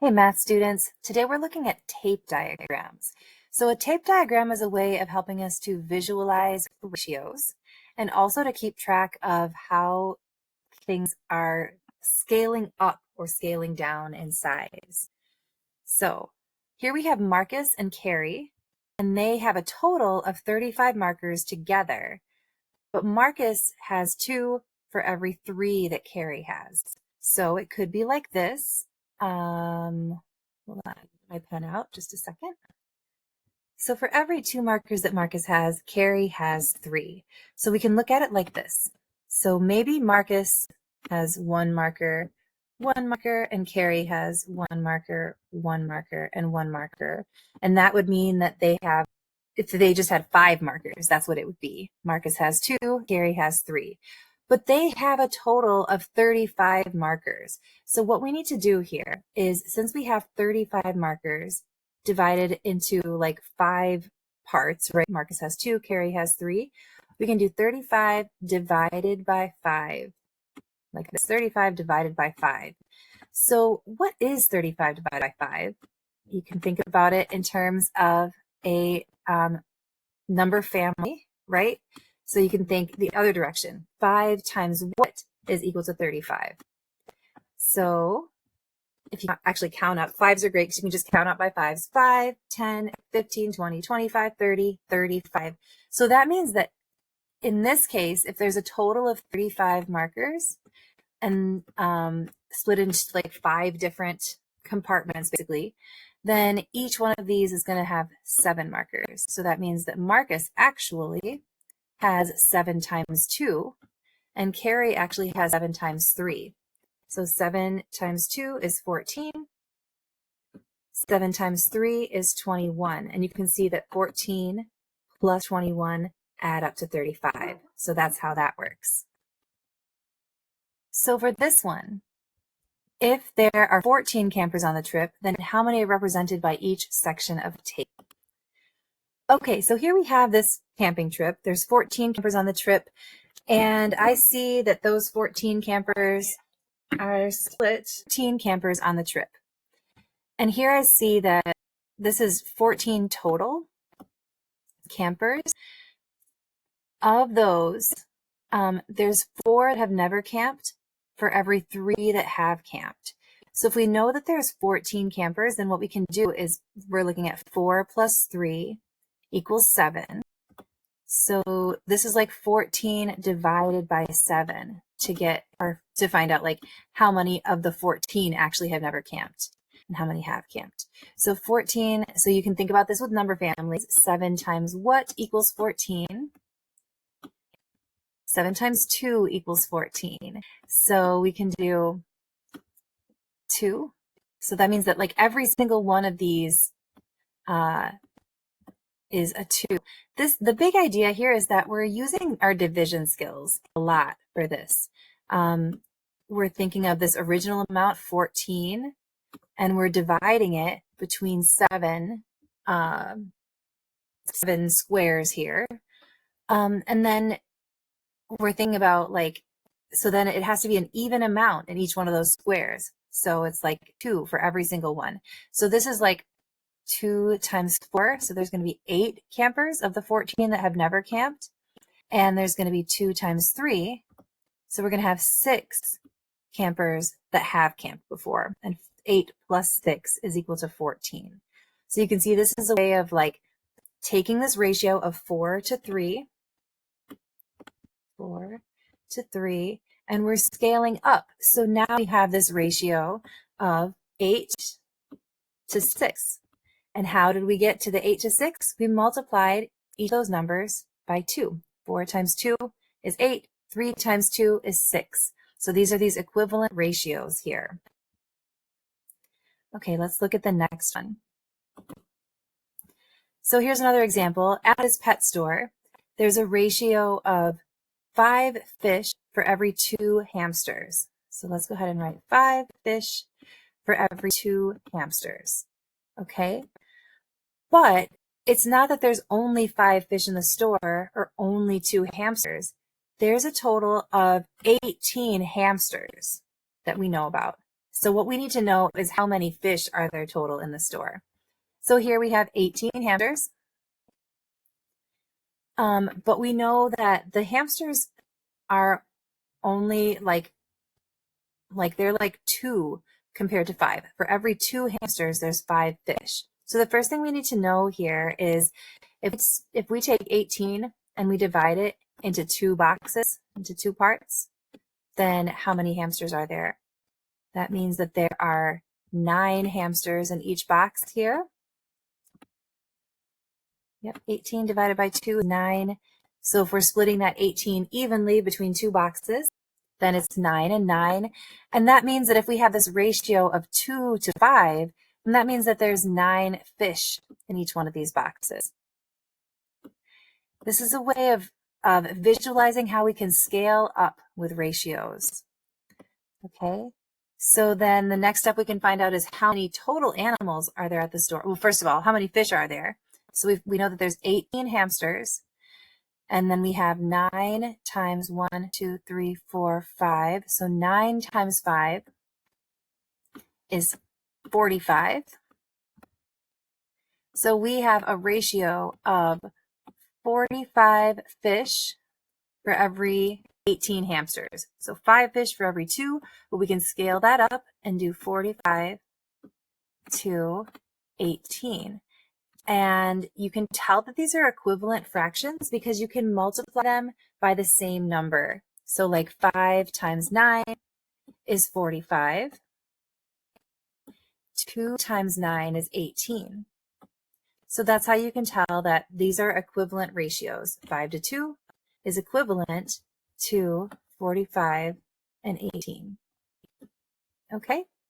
Hey math students, today we're looking at tape diagrams. So a tape diagram is a way of helping us to visualize ratios and also to keep track of how things are scaling up or scaling down in size. So here we have Marcus and Carrie, and they have a total of 35 markers together, but Marcus has 2 for every 3 that Carrie has. So it could be like this. Hold on, get my pen out just a second. So for every 2 markers that Marcus has, Carrie has 3. So we can look at it like this. So maybe Marcus has 1 marker, and Carrie has 1 marker, and 1 marker. And that would mean that they have, if they just had 5 markers, that's what it would be. Marcus has 2, Carrie has 3. But they have a total of 35 markers. So what we need to do here is, since we have 35 markers divided into like 5 parts, right? Marcus has 2, Carrie has 3. We can do 35 divided by 5, like this, 35 divided by 5. So what is 35 divided by 5? You can think about it in terms of a number family, right? So you can think the other direction. 5 times what is equal to 35? So if you actually count up, 5s are great because you can just count up by 5s. 5, 10, 15, 20, 25, 30, 35. So that means that in this case, if there's a total of 35 markers and split into like 5 different compartments, basically, then each one of these is going to have 7 markers. So that means that Marcus actually has 7 times 2, and Carrie actually has 7 times 3. So 7 times 2 is 14. 7 times 3 is 21. And you can see that 14 plus 21 add up to 35. So that's how that works. So for this one, if there are 14 campers on the trip, then how many are represented by each section of tape? Okay, so here we have this camping trip. There's 14 campers on the trip, and I see that those 14 campers are split 14 campers on the trip. And here I see that this is 14 total campers. Of those, there's 4 that have never camped for every 3 that have camped. So if we know that there's 14 campers, then what we can do is we're looking at 4 plus 3 equals 7. So this is like 14 divided by 7 to get, or to find out like how many of the 14 actually have never camped and how many have camped. So 14, so you can think about this with number families. 7 times what equals 14? 7 times 2 equals 14. So we can do 2. So that means that like every single one of these is a 2. The big idea here is that we're using our division skills a lot for this. We're thinking of this original amount, 14, and we're dividing it between 7 squares here. And then we're thinking about like, so then it has to be an even amount in each one of those squares. So it's like 2 for every single one. So this is like 2 times 4. So there's going to be 8 campers of the 14 that have never camped. And there's going to be 2 times 3. So we're going to have 6 campers that have camped before. And 8 plus 6 is equal to 14. So you can see this is a way of like taking this ratio of 4 to 3, and we're scaling up. So now we have this ratio of 8 to 6. And how did we get to the 8 to 6? We multiplied each of those numbers by 2. 4 times 2 is 8. 3 times 2 is 6. So these are these equivalent ratios here. Okay, let's look at the next one. So here's another example. At this pet store, there's a ratio of 5 fish for every 2 hamsters. So let's go ahead and write 5 fish for every 2 hamsters. Okay? But it's not that there's only 5 fish in the store or only 2 hamsters. There's a total of 18 hamsters that we know about. So what we need to know is how many fish are there total in the store. So here we have 18 hamsters. But we know that the hamsters are only like they're like 2 compared to 5. For every 2 hamsters, there's 5 fish. So the first thing we need to know here is if we take 18 and we divide it into 2 boxes, into 2 parts, then how many hamsters are there? That means that there are 9 hamsters in each box here. Yep, 18 divided by 2 is 9. So if we're splitting that 18 evenly between 2 boxes, then it's 9 and 9. And that means that if we have this ratio of 2 to 5, then that means that there's 9 fish in each one of these boxes. This is a way of visualizing how we can scale up with ratios. Okay, so then the next step we can find out is how many total animals are there at the store. Well, first of all, how many fish are there? So we know that there's 18 hamsters. And then we have 9 times 1, 2, 3, 4, 5. So 9 times 5 is 45. So we have a ratio of 45 fish for every 18 hamsters. So 5 fish for every 2, but we can scale that up and do 45 to 18. And you can tell that these are equivalent fractions because you can multiply them by the same number. So like 5 times 9 is 45. 2 times 9 is 18. So that's how you can tell that these are equivalent ratios. 5 to 2 is equivalent to 45 and 18. Okay?